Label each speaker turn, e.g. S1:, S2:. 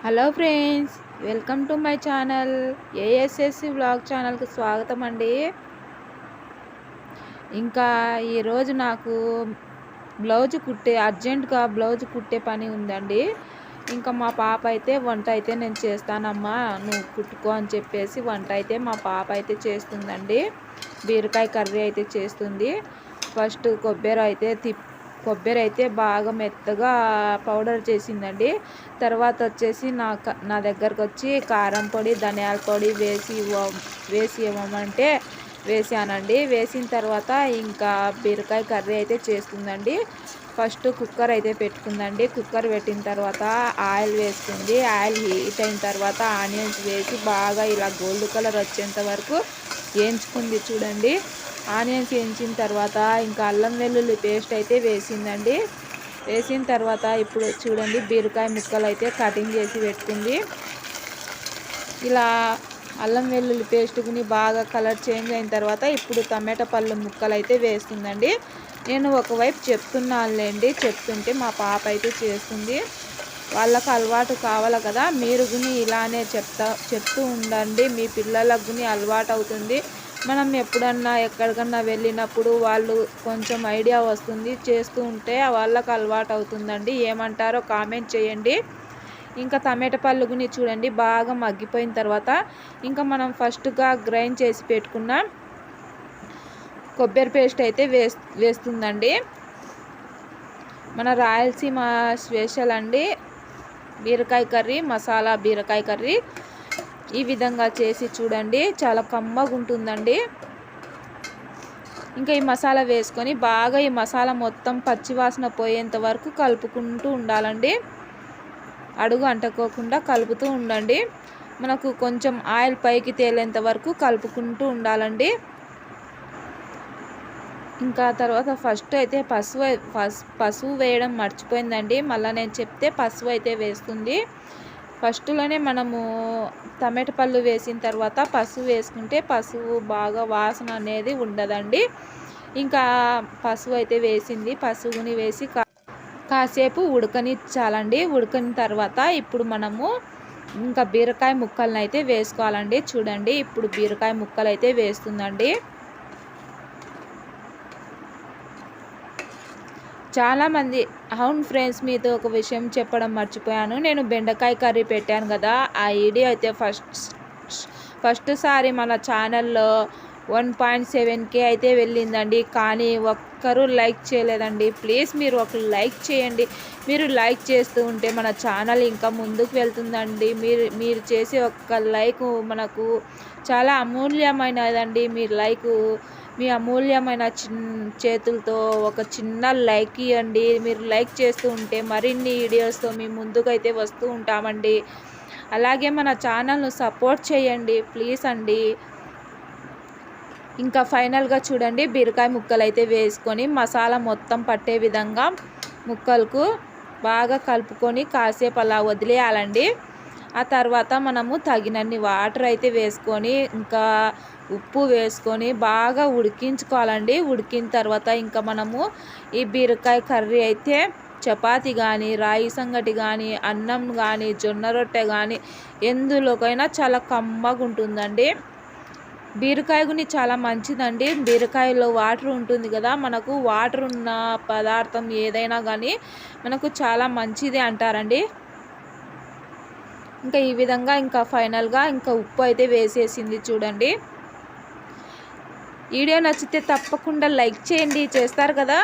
S1: Hello friends, welcome to my channel. ASSC vlog ఛానల్కి స్వాగతం అండి. ఇంకా ఈరోజు నాకు అర్జెంటుగా బ్లౌజ్ కుట్టే పని ఉందండి. ఇంకా మా పాప అయితే వంట అయితే నేను చేస్తానమ్మా, నువ్వు కుట్టుకో అని చెప్పేసి వంట అయితే మా పాప అయితే చేస్తుందండి. బీరకాయ కర్రీ అయితే చేస్తుంది. ఫస్ట్ కొబ్బరి అయితే బాగా మెత్తగా పౌడర్ చేసిందండి. తర్వాత వచ్చేసి నా దగ్గరకు వచ్చి కారం పొడి, ధనియాల పొడి వేసి ఇవ్వమంటే వేసానండి. వేసిన తర్వాత ఇంకా బీరకాయ కర్రీ అయితే చేస్తుందండి. ఫస్ట్ కుక్కర్ అయితే పెట్టుకుందండి. కుక్కర్ పెట్టిన తర్వాత ఆయిల్ వేస్తుంది. ఆయిల్ హీట్ అయిన తర్వాత ఆనియన్స్ వేసి బాగా ఇలా గోల్డ్ కలర్ వచ్చేంత వరకు వేయించుకుంది చూడండి. ఆనియన్స్ వేయించిన తర్వాత ఇంకా అల్లం వెల్లుల్లి పేస్ట్ అయితే వేసిందండి. వేసిన తర్వాత ఇప్పుడు చూడండి బీరకాయ ముక్కలు అయితే కటింగ్ చేసి పెట్టుకుంది. ఇలా అల్లం వెల్లుల్లి పేస్ట్ని బాగా కలర్ చేంజ్ అయిన తర్వాత ఇప్పుడు టమాటా పళ్ళు ముక్కలు అయితే వేస్తుందండి. నేను ఒకవైపు చెప్తున్నానులేండి, చెప్తుంటే మా పాప అయితే చేస్తుంది. వాళ్ళకు అలవాటు కావాలి కదా, మీరు గుని ఇలానే చెప్తూ ఉండండి. మీ పిల్లలకు గుని అలవాటు అవుతుంది. మనం ఎప్పుడన్నా ఎక్కడికన్నా వెళ్ళినప్పుడు వాళ్ళు కొంచెం ఐడియా వస్తుంది. చేస్తూ ఉంటే వాళ్ళకు అలవాటు అవుతుందండి. ఏమంటారో కామెంట్ చేయండి. ఇంకా టమాటా పళ్ళుని చూడండి బాగా మగ్గిపోయిన తర్వాత ఇంకా మనం ఫస్ట్గా గ్రైండ్ చేసి పెట్టుకున్న కొబ్బరి పేస్ట్ అయితే వేస్తుందండి. మన రాయలసీమ స్పెషల్ అండి బీరకాయ కర్రీ, మసాలా బీరకాయ కర్రీ. ఈ విధంగా చేసి చూడండి, చాలా కమ్మగా ఉంటుందండి. ఇంకా ఈ మసాలా వేసుకొని బాగా ఈ మసాలా మొత్తం పచ్చివాసన పోయేంత వరకు కలుపుకుంటూ ఉండాలండి. అడుగు అంటుకోకుండా కలుపుతూ ఉండండి. మనకు కొంచెం ఆయిల్ పైకి తేలేంత వరకు కలుపుకుంటూ ఉండాలండి. ఇంకా తర్వాత ఫస్ట్ అయితే పసుపు వేయడం మర్చిపోయిందండి. మళ్ళీ నేను చెప్తే పసుపు అయితే వేస్తుంది. ఫస్ట్లోనే మనము టమాటా పళ్ళు వేసిన తర్వాత పసుపు వేసుకుంటే పసుపు బాగా వాసన అనేది ఉండదండి. ఇంకా పసుపు అయితే వేసింది. పసుపుని వేసి కాసేపు ఉడకనిచ్చాలండి. ఉడకని తర్వాత ఇప్పుడు మనము ఇంకా బీరకాయ ముక్కలను అయితే వేసుకోవాలండి. చూడండి ఇప్పుడు బీరకాయ ముక్కలు అయితే వేస్తుందండి. చాలామంది అవును ఫ్రెండ్స్, మీతో ఒక విషయం చెప్పడం మర్చిపోయాను. నేను బెండకాయ కర్రీ పెట్టాను కదా, ఆ వీడియో అయితే ఫస్ట్ సారి మన ఛానల్లో 1.7K అయితే వెళ్ళిందండి. కానీ ఒక్కరూ లైక్ చేయలేదండి. ప్లీజ్ మీరు ఒక లైక్ చేయండి. మీరు లైక్ చేస్తూ ఉంటే మన ఛానల్ ఇంకా ముందుకు వెళ్తుందండి. మీరు చేసే ఒక్క లైక్ మనకు చాలా అమూల్యమైనదండి. మీ అమూల్యమైన చేతులతో ఒక చిన్న లైక్ ఇవ్వండి. మీరు లైక్ చేస్తూ ఉంటే మరిన్ని వీడియోస్తో మీ ముందుకైతే వస్తూ ఉంటామండి. అలాగే మన ఛానల్ను సపోర్ట్ చేయండి ప్లీజ్ అండి. ఇంకా ఫైనల్గా చూడండి బీరకాయ ముక్కలు అయితే వేసుకొని మసాలా మొత్తం పట్టే విధంగా ముక్కలకు బాగా కలుపుకొని కాసేపు అలా వదిలేయాలండి. ఆ తర్వాత మనము తగినన్ని వాటర్ అయితే వేసుకొని ఇంకా ఉప్పు వేసుకొని బాగా ఉడికించుకోవాలండి. ఉడికిన తర్వాత ఇంకా మనము ఈ బీరకాయ కర్రీ అయితే చపాతి కానీ, రాగి సంగటి కానీ, అన్నం కానీ, జొన్న రొట్టె కానీ ఎందులోకైనా చాలా కమ్మగా ఉంటుందండి. బీరకాయ గుని చాలా మంచిదండి. బీరకాయలో వాటర్ ఉంటుంది కదా, మనకు వాటర్ ఉన్న పదార్థం ఏదైనా కానీ మనకు చాలా మంచిది అంటారండి. ఇంకా ఈ విధంగా ఇంకా ఫైనల్గా ఇంకా ఉప్పు అయితే వేసేసింది చూడండి. వీడియో నచ్చితే తప్పకుండా లైక్ చేయండి. చేస్తారు కదా.